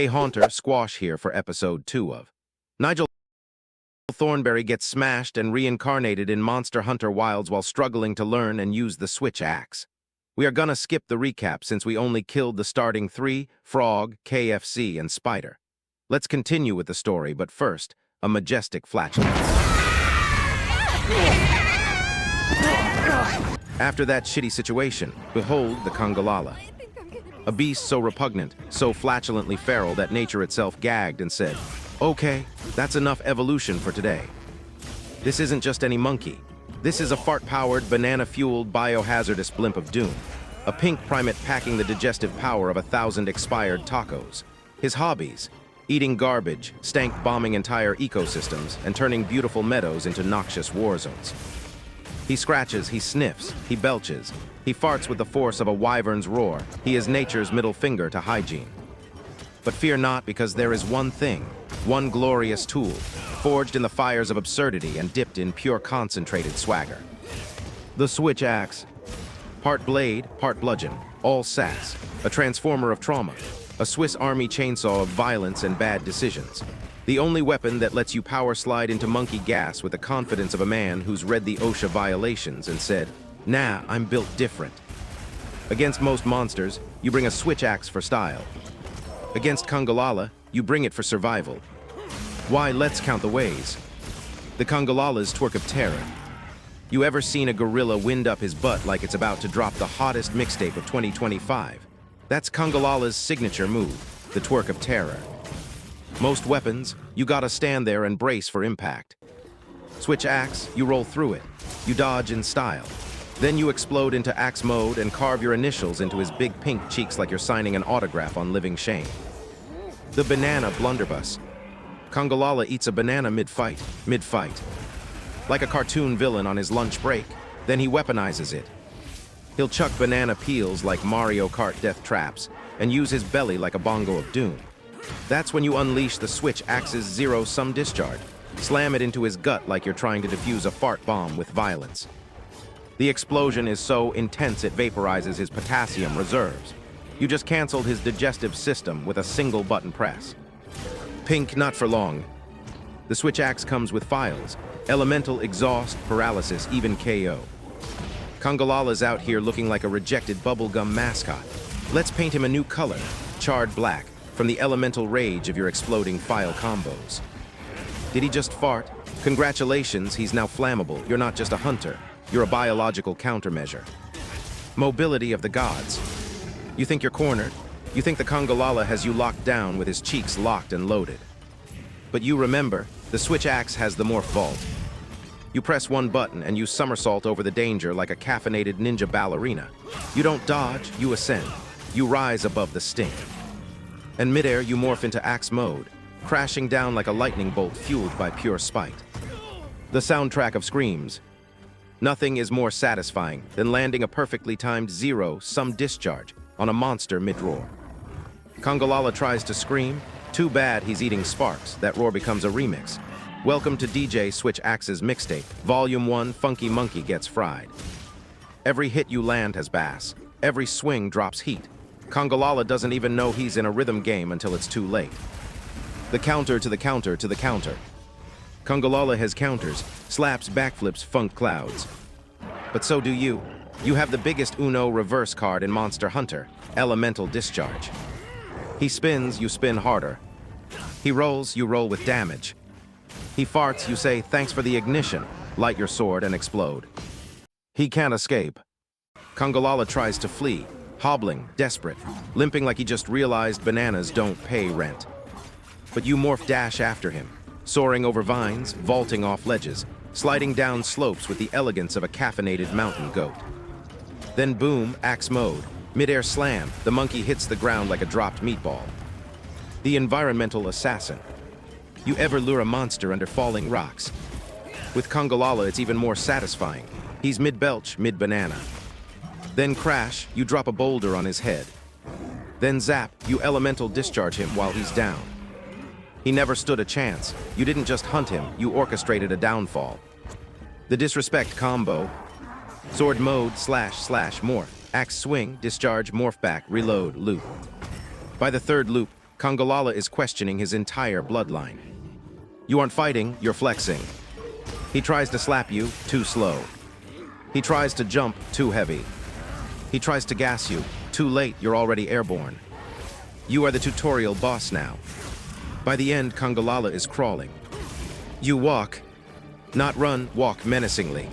Hey Haunter, Squash here for episode 2 of Nigel Thornberry gets smashed and reincarnated in Monster Hunter Wilds while struggling to learn and use the switch axe. We are gonna skip the recap since we only killed the starting 3, Frog, KFC, and Spider. Let's continue with the story, but first, a majestic flatulence. After that shitty situation, behold the Congalala. A beast so repugnant, so flatulently feral that nature itself gagged and said, "Okay, that's enough evolution for today." This isn't just any monkey. This is a fart-powered, banana-fueled, biohazardous blimp of doom. A pink primate packing the digestive power of 1,000 expired tacos. His hobbies: eating garbage, stank-bombing entire ecosystems, and turning beautiful meadows into noxious war zones. He scratches, he sniffs, he belches. He farts with the force of a wyvern's roar. He is nature's middle finger to hygiene. But fear not, because there is one thing, one glorious tool, forged in the fires of absurdity and dipped in pure concentrated swagger. The switch axe. Part blade, part bludgeon, all sass. A transformer of trauma. A Swiss Army chainsaw of violence and bad decisions. The only weapon that lets you power slide into monkey gas with the confidence of a man who's read the OSHA violations and said, "Nah, I'm built different." Against most monsters, you bring a switch axe for style. Against Congalala, you bring it for survival. Why, let's count the ways. The Congalala's twerk of terror. You ever seen a gorilla wind up his butt like it's about to drop the hottest mixtape of 2025? That's Congalala's signature move, the twerk of terror. Most weapons, you gotta stand there and brace for impact. Switch axe, you roll through it. You dodge in style. Then you explode into axe mode and carve your initials into his big pink cheeks like you're signing an autograph on Living Shame. The banana blunderbuss. Congalala eats a banana mid-fight. Like a cartoon villain on his lunch break, then he weaponizes it. He'll chuck banana peels like Mario Kart death traps and use his belly like a bongo of doom. That's when you unleash the switch axe's zero-sum discharge. Slam it into his gut like you're trying to defuse a fart bomb with violence. The explosion is so intense it vaporizes his potassium reserves. You just canceled his digestive system with a single button press. Pink, not for long. The switch axe comes with files: elemental, exhaust, paralysis, even KO. Congalala's out here looking like a rejected bubblegum mascot. Let's paint him a new color, charred black, from the elemental rage of your exploding file combos. Did he just fart? Congratulations, he's now flammable. You're not just a hunter, you're a biological countermeasure. Mobility of the gods. You think you're cornered? You think the Congalala has you locked down with his cheeks locked and loaded. But you remember, the switch axe has the morph vault. You press one button and you somersault over the danger like a caffeinated ninja ballerina. You don't dodge, you ascend. You rise above the sting. And midair you morph into axe mode, crashing down like a lightning bolt fueled by pure spite. The soundtrack of screams. Nothing is more satisfying than landing a perfectly timed zero-sum discharge on a monster mid-roar. Congalala tries to scream. Too bad he's eating sparks. That roar becomes a remix. Welcome to DJ Switch Axe's mixtape. Volume 1, Funky Monkey Gets Fried. Every hit you land has bass. Every swing drops heat. Congalala doesn't even know he's in a rhythm game until it's too late. The counter to the counter to the counter. Congalala has counters, slaps, backflips, funk clouds. But so do you. You have the biggest Uno reverse card in Monster Hunter, Elemental Discharge. He spins, you spin harder. He rolls, you roll with damage. He farts, you say, "Thanks for the ignition," light your sword and explode. He can't escape. Congalala tries to flee, hobbling, desperate, limping like he just realized bananas don't pay rent. But you morph dash after him, soaring over vines, vaulting off ledges, sliding down slopes with the elegance of a caffeinated mountain goat. Then boom, axe mode, mid-air slam, the monkey hits the ground like a dropped meatball. The environmental assassin. You ever lure a monster under falling rocks? With Congalala, it's even more satisfying. He's mid-belch, mid-banana. Then crash, you drop a boulder on his head. Then zap, you elemental discharge him while he's down. He never stood a chance. You didn't just hunt him, you orchestrated a downfall. The disrespect combo. Sword mode, slash, morph. Axe swing, discharge, morph back, reload, loop. By the third loop, Congalala is questioning his entire bloodline. You aren't fighting, you're flexing. He tries to slap you, too slow. He tries to jump, too heavy. He tries to gas you, too late, you're already airborne. You are the tutorial boss now. By the end, Congalala is crawling. You walk, not run, walk menacingly.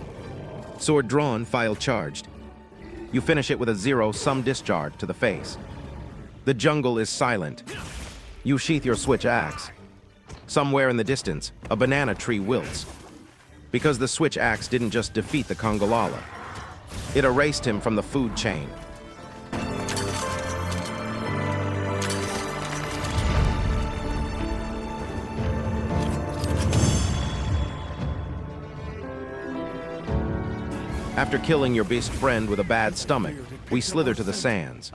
Sword drawn, file charged. You finish it with a zero-sum discharge to the face. The jungle is silent. You sheath your switch axe. Somewhere in the distance, a banana tree wilts. Because the switch axe didn't just defeat the Congalala. It erased him from the food chain. After killing your best friend with a bad stomach, we slither to the sands.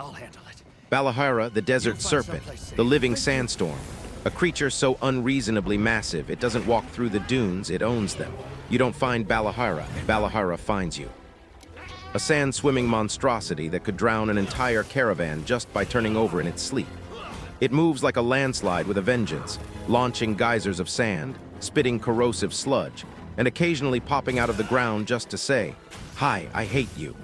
Balahara, the desert serpent, the living sandstorm, a creature so unreasonably massive it doesn't walk through the dunes, it owns them. You don't find Balahara, Balahara finds you. A sand-swimming monstrosity that could drown an entire caravan just by turning over in its sleep. It moves like a landslide with a vengeance, launching geysers of sand, spitting corrosive sludge, and occasionally popping out of the ground just to say, "Hi, I hate you."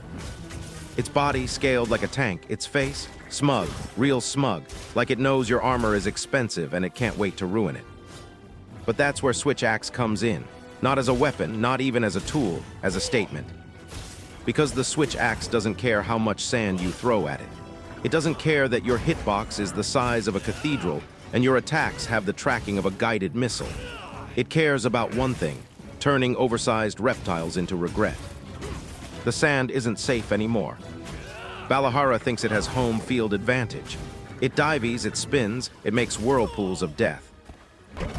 Its body scaled like a tank, its face, smug, real smug, like it knows your armor is expensive and it can't wait to ruin it. But that's where Switch Axe comes in, not as a weapon, not even as a tool, as a statement. Because the Switch Axe doesn't care how much sand you throw at it. It doesn't care that your hitbox is the size of a cathedral and your attacks have the tracking of a guided missile. It cares about one thing, turning oversized reptiles into regret. The sand isn't safe anymore. Balahara thinks it has home field advantage. It dives, it spins, it makes whirlpools of death.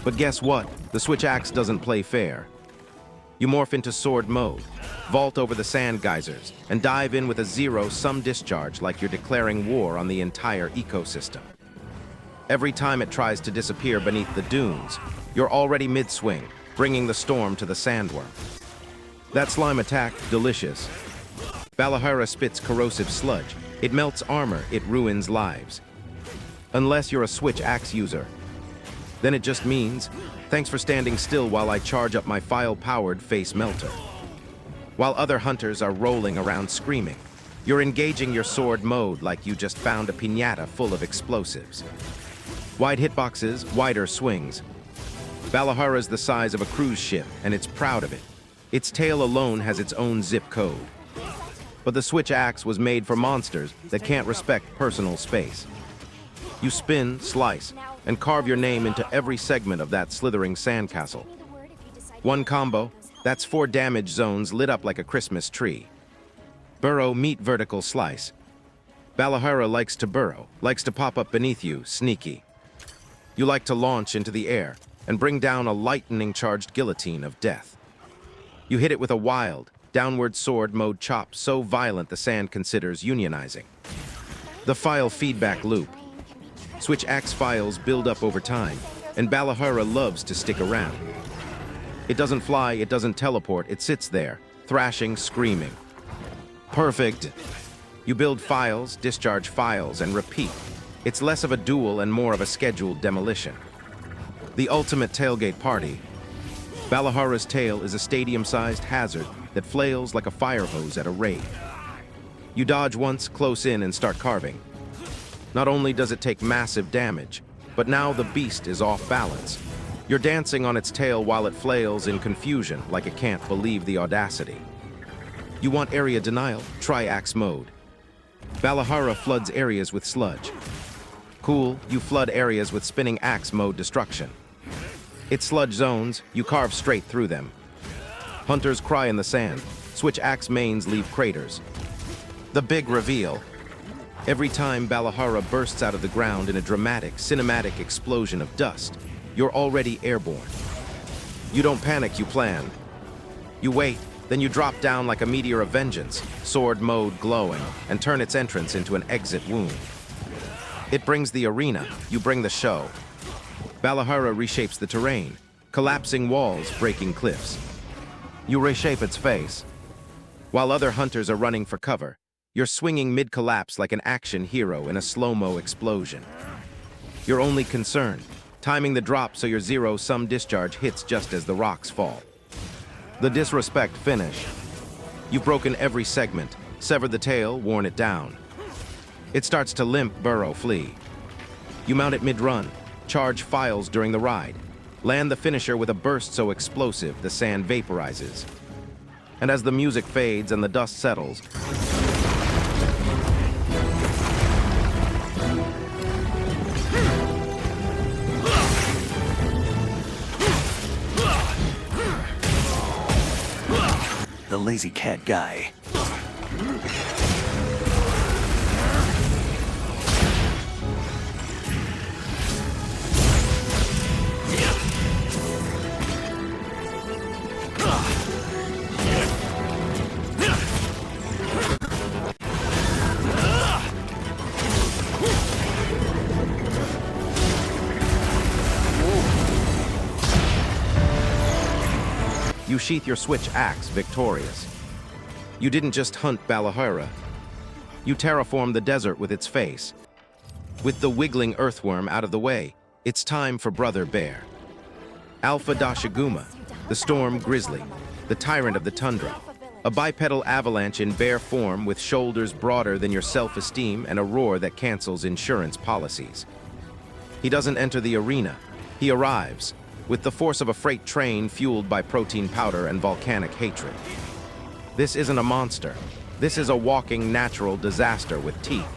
But guess what? The Switch Axe doesn't play fair. You morph into sword mode, vault over the sand geysers, and dive in with a zero-sum discharge like you're declaring war on the entire ecosystem. Every time it tries to disappear beneath the dunes, you're already mid-swing, bringing the storm to the sandworm. That slime attack, delicious. Balahara spits corrosive sludge. It melts armor, it ruins lives. Unless you're a Switch Axe user. Then it just means, thanks for standing still while I charge up my file-powered face melter. While other hunters are rolling around screaming, you're engaging your sword mode like you just found a piñata full of explosives. Wide hitboxes, wider swings. Balahara's the size of a cruise ship, and it's proud of it. Its tail alone has its own zip code. But the Switch Axe was made for monsters that can't respect personal space. You spin, slice, and carve your name into every segment of that slithering sandcastle. One combo, that's 4 damage zones lit up like a Christmas tree. Burrow, meet vertical slice. Balahara likes to burrow, likes to pop up beneath you, sneaky. You like to launch into the air and bring down a lightning-charged guillotine of death. You hit it with a wild, downward sword mode chop so violent the sand considers unionizing. The file feedback loop. Switch Axe files build up over time, and Balahara loves to stick around. It doesn't fly, it doesn't teleport, it sits there, thrashing, screaming. Perfect. You build files, discharge files, and repeat. It's less of a duel and more of a scheduled demolition. The ultimate tailgate party. Balahara's tail is a stadium-sized hazard that flails like a fire hose at a raid. You dodge once, close in, and start carving. Not only does it take massive damage, but now the beast is off balance. You're dancing on its tail while it flails in confusion like it can't believe the audacity. You want area denial? Try axe mode. Balahara floods areas with sludge. Cool, you flood areas with spinning axe mode destruction. It's sludge zones, you carve straight through them. Hunters cry in the sand. Switch Axe mains leave craters. The big reveal. Every time Balahara bursts out of the ground in a dramatic, cinematic explosion of dust, you're already airborne. You don't panic, you plan. You wait, then you drop down like a meteor of vengeance, sword mode glowing, and turn its entrance into an exit wound. It brings the arena, you bring the show. Balahara reshapes the terrain, collapsing walls, breaking cliffs. You reshape its face. While other hunters are running for cover, you're swinging mid-collapse like an action hero in a slow-mo explosion. Your only concern, timing the drop so your zero-sum discharge hits just as the rocks fall. The disrespect finish. You've broken every segment, severed the tail, worn it down. It starts to limp, burrow, flee. You mount it mid-run, charge files during the ride, land the finisher with a burst so explosive the sand vaporizes. And as the music fades and the dust settles, the lazy cat guy. you sheath your switch axe victorious. You didn't just hunt Balahara. You terraformed the desert with its face. With the wiggling earthworm out of the way, it's time for Brother Bear. Alpha Doshaguma, the storm grizzly, the tyrant of the tundra, a bipedal avalanche in bear form with shoulders broader than your self-esteem and a roar that cancels insurance policies. He doesn't enter the arena. He arrives, with the force of a freight train fueled by protein powder and volcanic hatred. This isn't a monster. This is a walking natural disaster with teeth.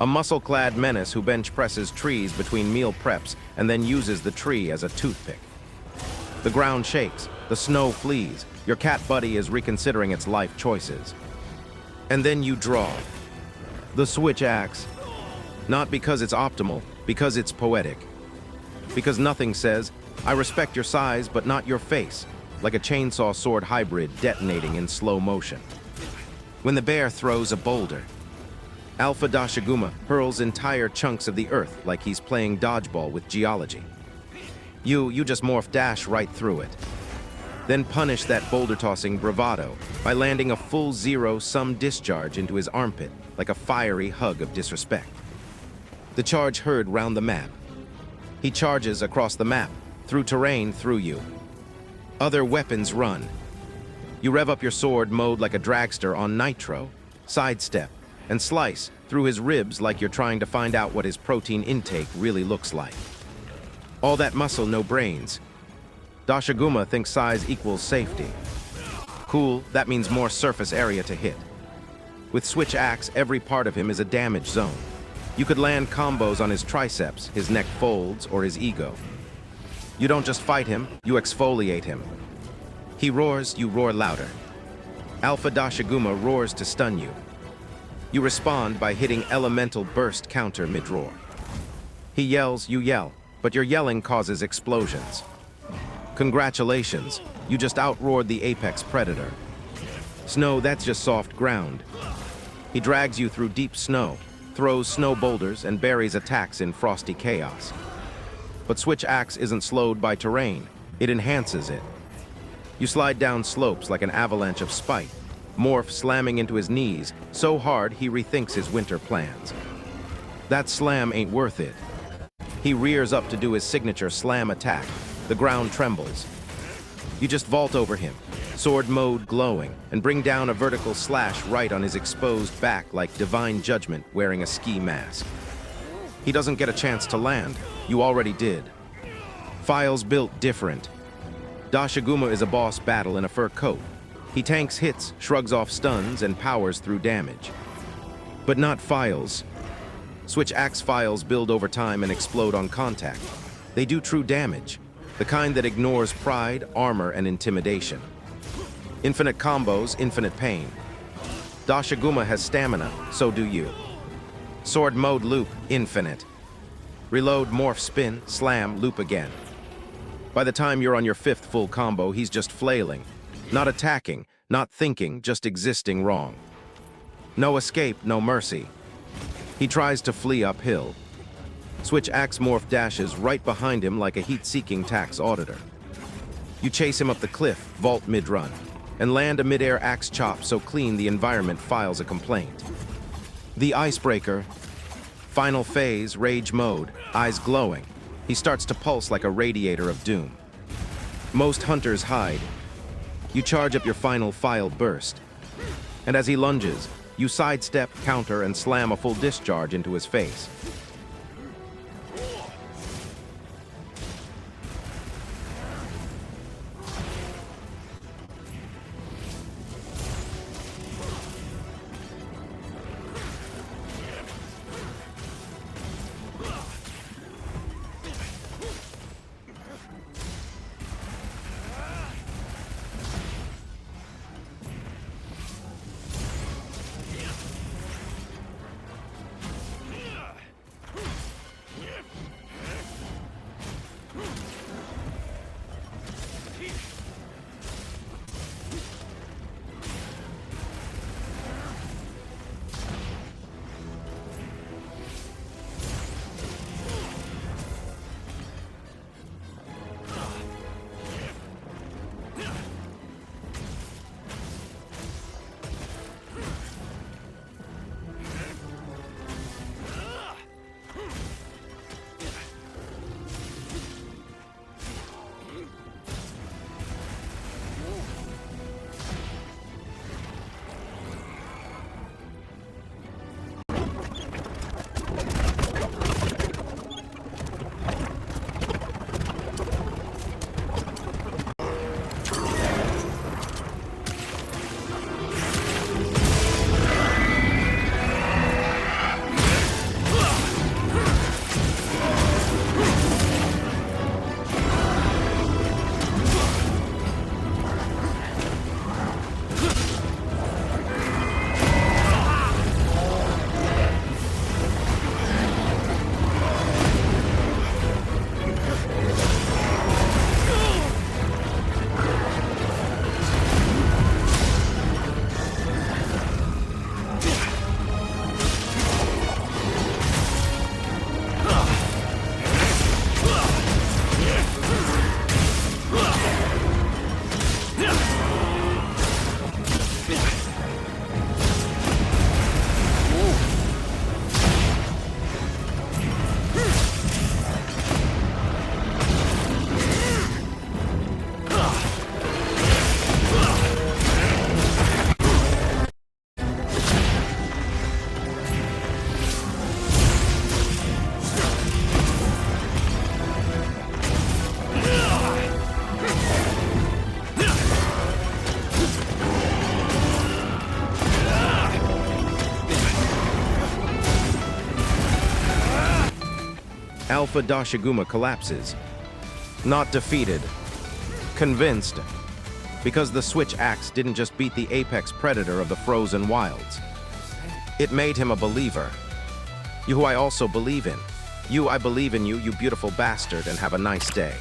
A muscle-clad menace who bench presses trees between meal preps and then uses the tree as a toothpick. The ground shakes, the snow flees, your cat buddy is reconsidering its life choices. And then you draw. The switch axe. Not because it's optimal, because it's poetic. Because nothing says, I respect your size but not your face, like a chainsaw sword hybrid detonating in slow motion. When the bear throws a boulder, Alpha Doshaguma hurls entire chunks of the earth like he's playing dodgeball with geology. You just morph dash right through it. Then punish that boulder-tossing bravado by landing a full zero-sum discharge into his armpit like a fiery hug of disrespect. The charge heard round the map. He charges across the map, through terrain, through you. Other weapons run. You rev up your sword mode like a dragster on nitro, sidestep, and slice through his ribs like you're trying to find out what his protein intake really looks like. All that muscle, no brains. Doshaguma thinks size equals safety. Cool, that means more surface area to hit. With switch axe, every part of him is a damage zone. You could land combos on his triceps, his neck folds, or his ego. You don't just fight him, you exfoliate him. He roars, you roar louder. Alpha Doshaguma roars to stun you. You respond by hitting elemental burst counter mid-roar. He yells, you yell, but your yelling causes explosions. Congratulations, you just outroared the apex predator. Snow, that's just soft ground. He drags you through deep snow, throws snow boulders, and buries attacks in frosty chaos. But switch axe isn't slowed by terrain, it enhances it. You slide down slopes like an avalanche of spite, morph slamming into his knees so hard he rethinks his winter plans. That slam ain't worth it. He rears up to do his signature slam attack. The ground trembles. You just vault over him, sword mode glowing, and bring down a vertical slash right on his exposed back like divine judgment wearing a ski mask. He doesn't get a chance to land. You already did. Files built different. Doshaguma is a boss battle in a fur coat. He tanks hits, shrugs off stuns, and powers through damage. But not Files. Switch axe Files build over time and explode on contact. They do true damage, the kind that ignores pride, armor, and intimidation. Infinite combos, infinite pain. Doshaguma has stamina, so do you. Sword mode loop, infinite. Reload, morph, spin, slam, loop again. By the time you're on your fifth full combo, he's just flailing. Not attacking, not thinking, just existing wrong. No escape, no mercy. He tries to flee uphill. Switch axe morph dashes right behind him like a heat-seeking tax auditor. You chase him up the cliff, vault mid-run, and land a mid-air axe chop so clean the environment files a complaint. The icebreaker, Final phase, rage mode, eyes glowing. He starts to pulse like a radiator of doom. Most hunters hide. You charge up your final file burst. And as he lunges, you sidestep, counter, and slam a full discharge into his face. Alpha Doshaguma collapses. Not defeated. Convinced. Because the Switch Axe didn't just beat the apex predator of the frozen wilds. It made him a believer. You who I also believe in. You, I believe in you, you beautiful bastard, and have a nice day.